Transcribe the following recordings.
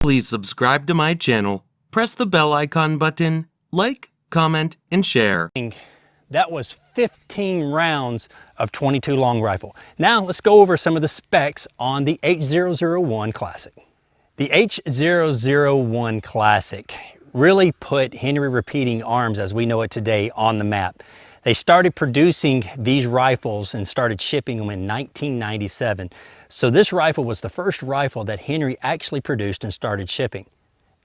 Please subscribe to my channel, press the bell icon button, like, comment, and share. That was 15 rounds of .22 long rifle. Now let's go over some of the specs on the H001 Classic. The H001 Classic really put Henry Repeating Arms as we know it today on the map. They started producing these rifles and started shipping them in 1997. So this rifle was the first rifle that Henry actually produced and started shipping.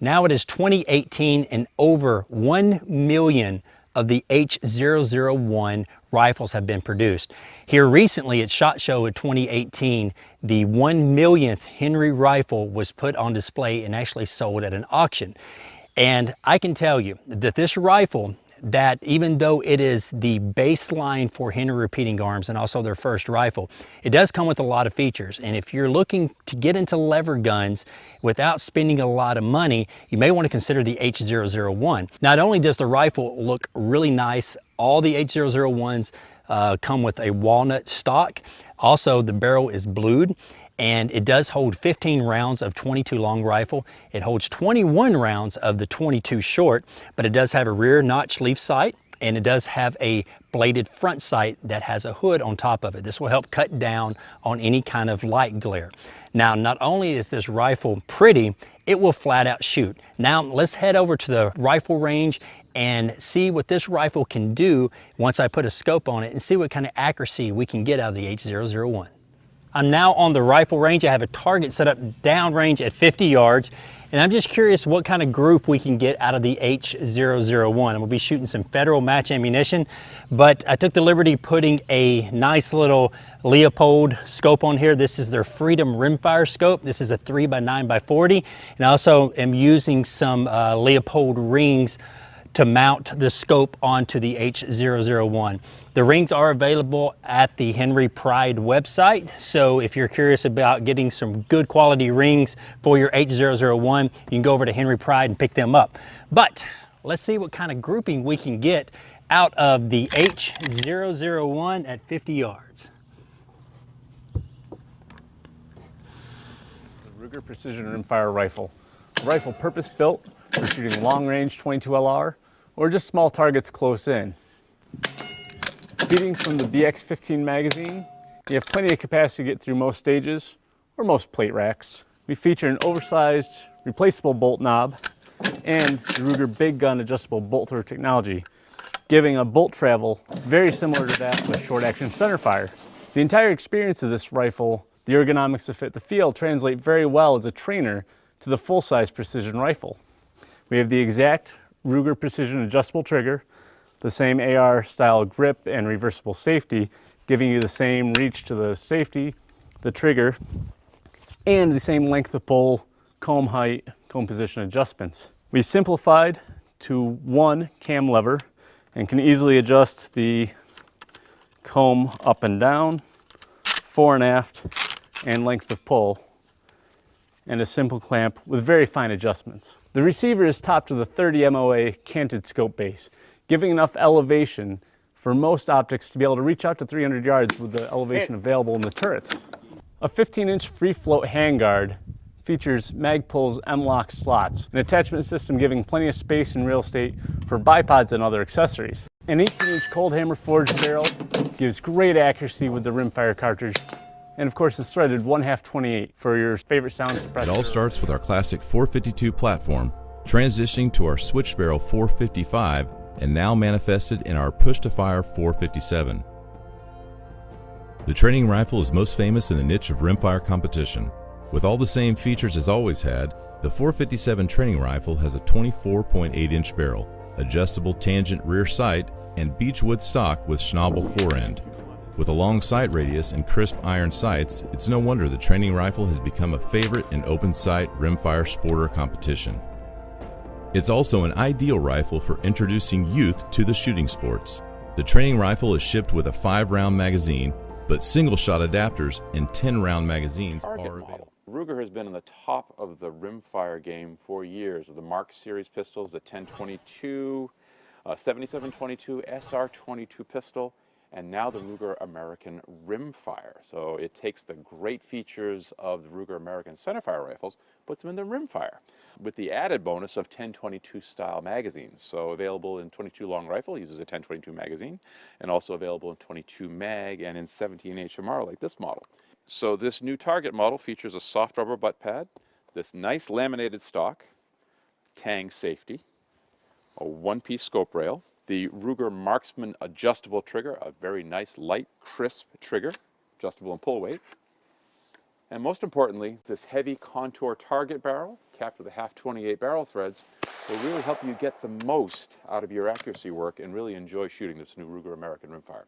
Now it is 2018 and over 1 million of the H001 rifles have been produced. Here recently at SHOT Show in 2018, the 1 millionth Henry rifle was put on display and actually sold at an auction. And I can tell you that this rifle, that even though it is the baseline for Henry Repeating Arms and also their first rifle, it does come with a lot of features. And if you're looking to get into lever guns without spending a lot of money, you may want to consider the H001. Not only does the rifle look really nice, all the H001s come with a walnut stock. Also, the barrel is blued. And it does hold 15 rounds of .22 long rifle. It holds 21 rounds of the .22 short, but it does have a rear notch leaf sight, and it does have a bladed front sight that has a hood on top of it. This will help cut down on any kind of light glare. Now, not only is this rifle pretty, it will flat out shoot. Now, let's head over to the rifle range and see what this rifle can do once I put a scope on it and see what kind of accuracy we can get out of the H001. I'm now on the rifle range. I have a target set up downrange at 50 yards, and I'm just curious what kind of group we can get out of the H001. I'm gonna be shooting some Federal match ammunition, but I took the liberty putting a nice little Leupold scope on here. This is their Freedom Rimfire scope. This is a 3x9x40, and I also am using some Leupold rings to mount the scope onto the H001. The rings are available at the Henry Pride website, so if you're curious about getting some good quality rings for your H001, you can go over to Henry Pride and pick them up. But let's see what kind of grouping we can get out of the H001 at 50 yards. The Ruger Precision Rimfire Rifle. A rifle purpose-built for shooting long-range .22 LR or just small targets close in. Feeding from the BX-15 magazine, you have plenty of capacity to get through most stages or most plate racks. We feature an oversized replaceable bolt knob and the Ruger Big Gun adjustable bolt thrower technology, giving a bolt travel very similar to that of a short-action centerfire. The entire experience of this rifle, the ergonomics that fit the field, translate very well as a trainer to the full-size precision rifle. We have the exact Ruger Precision adjustable trigger, the same AR style grip and reversible safety, giving you the same reach to the safety, the trigger, and the same length of pull, comb height, comb position adjustments. We simplified to one cam lever and can easily adjust the comb up and down, fore and aft, and length of pull, and a simple clamp with very fine adjustments. The receiver is topped with a 30 MOA canted scope base, giving enough elevation for most optics to be able to reach out to 300 yards with the elevation available in the turrets. A 15-inch free float handguard features Magpul's M-LOK slots, an attachment system giving plenty of space and real estate for bipods and other accessories. An 18-inch cold hammer forged barrel gives great accuracy with the rimfire cartridge, and of course it's threaded 1/2 28 for your favorite sound suppressor. It all starts with our classic 452 platform, transitioning to our switch barrel 455, and now manifested in our push-to-fire 457. The training rifle is most famous in the niche of rimfire competition. With all the same features as always had, the 457 training rifle has a 24.8-inch barrel, adjustable tangent rear sight, and beechwood stock with Schnabel forend. With a long sight radius and crisp iron sights, it's no wonder the training rifle has become a favorite in open sight rimfire sporter competition. It's also an ideal rifle for introducing youth to the shooting sports. The training rifle is shipped with a 5-round magazine, but single-shot adapters and 10-round magazines are available. Ruger has been on the top of the rimfire game for years. The Mark Series pistols, the 1022, 7722, SR22 pistol, and now the Ruger American Rimfire. So it takes the great features of the Ruger American centerfire rifles, puts them in the rimfire, with the added bonus of 10/22 style magazines. So available in 22 long rifle, uses a 10/22 magazine, and also available in 22 mag and in 17 HMR like this model. So this new target model features a soft rubber butt pad, this nice laminated stock, Tang safety, a one-piece scope rail, the Ruger Marksman adjustable trigger, a very nice, light, crisp trigger, adjustable in pull weight. And most importantly, this heavy contour target barrel, capped with a .528 barrel threads, will really help you get the most out of your accuracy work and really enjoy shooting this new Ruger American Rimfire.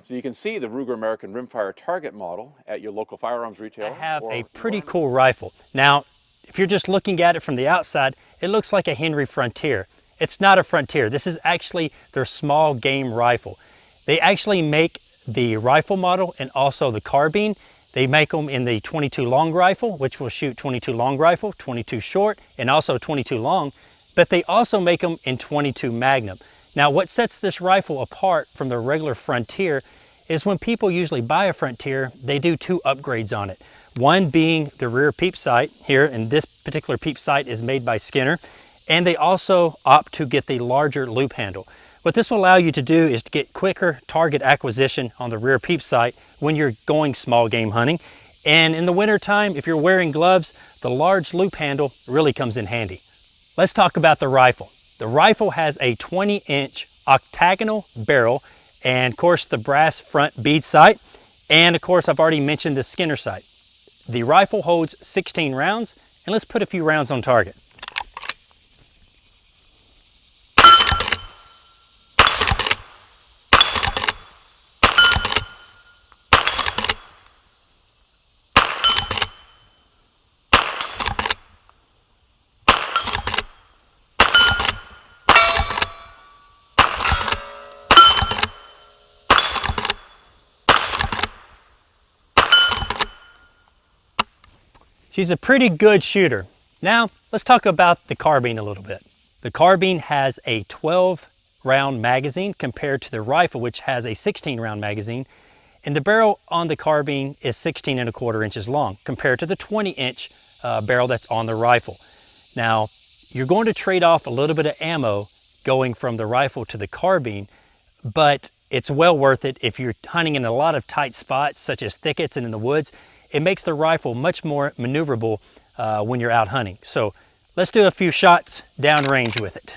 So you can see the Ruger American Rimfire target model at your local firearms retailer. I have a pretty cool rifle. Now, if you're just looking at it from the outside, it looks like a Henry Frontier. It's not a Frontier. This is actually their small game rifle. They actually make the rifle model and also the carbine. They make them in the 22 long rifle, which will shoot 22 long rifle, 22 short, and also 22 long, but they also make them in 22 Magnum. Now, what sets this rifle apart from the regular Frontier is when people usually buy a Frontier, they do two upgrades on it. One being the rear peep sight here, and this particular peep sight is made by Skinner, and they also opt to get the larger loop handle. What this will allow you to do is to get quicker target acquisition on the rear peep sight when you're going small game hunting. And in the winter time, if you're wearing gloves, the large loop handle really comes in handy. Let's talk about the rifle. The rifle has a 20-inch octagonal barrel, and of course the brass front bead sight, and of course I've already mentioned the Skinner sight. The rifle holds 16 rounds, and let's put a few rounds on target. She's a pretty good shooter. Now, let's talk about the carbine a little bit. The carbine has a 12-round magazine compared to the rifle, which has a 16-round magazine. And the barrel on the carbine is 16¼ inches long compared to the 20-inch barrel that's on the rifle. Now, you're going to trade off a little bit of ammo going from the rifle to the carbine, but it's well worth it if you're hunting in a lot of tight spots, such as thickets and in the woods. It makes the rifle much more maneuverable when you're out hunting. So let's do a few shots downrange with it.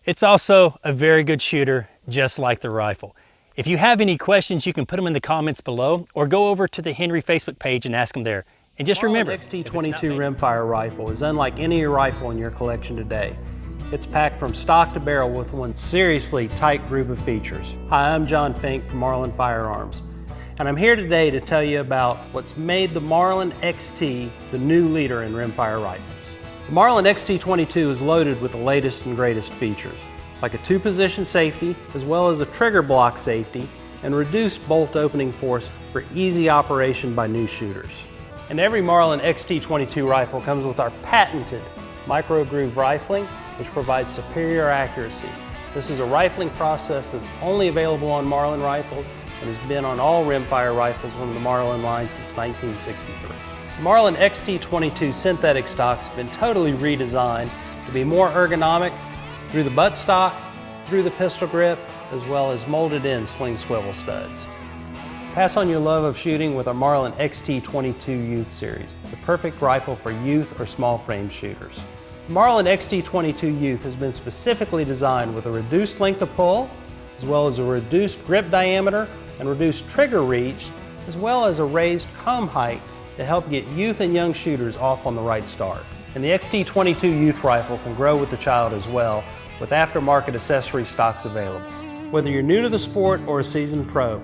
It's also a very good shooter, just like the rifle. If you have any questions, you can put them in the comments below or go over to the Henry Facebook page and ask them there. And just remember, XT22 rimfire rifle is unlike any rifle in your collection today. It's packed from stock to barrel with one seriously tight group of features. Hi, I'm John Fink from Marlin Firearms, and I'm here today to tell you about what's made the Marlin XT the new leader in rimfire rifles. The Marlin XT22 is loaded with the latest and greatest features, like a 2-position safety, as well as a trigger block safety, and reduced bolt opening force for easy operation by new shooters. And every Marlin XT22 rifle comes with our patented micro groove rifling, which provides superior accuracy. This is a rifling process that's only available on Marlin rifles and has been on all rimfire rifles from the Marlin line since 1963. The Marlin XT22 synthetic stocks have been totally redesigned to be more ergonomic through the buttstock, through the pistol grip, as well as molded in sling swivel studs. Pass on your love of shooting with our Marlin XT22 Youth Series, the perfect rifle for youth or small frame shooters. The Marlin XT22 Youth has been specifically designed with a reduced length of pull, as well as a reduced grip diameter and reduced trigger reach, as well as a raised comb height to help get youth and young shooters off on the right start. And the XT22 Youth rifle can grow with the child as well, with aftermarket accessory stocks available. Whether you're new to the sport or a seasoned pro,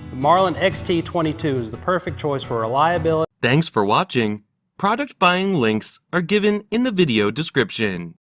the Marlin XT22 is the perfect choice for reliability. Thanks for watching. Product buying links are given in the video description.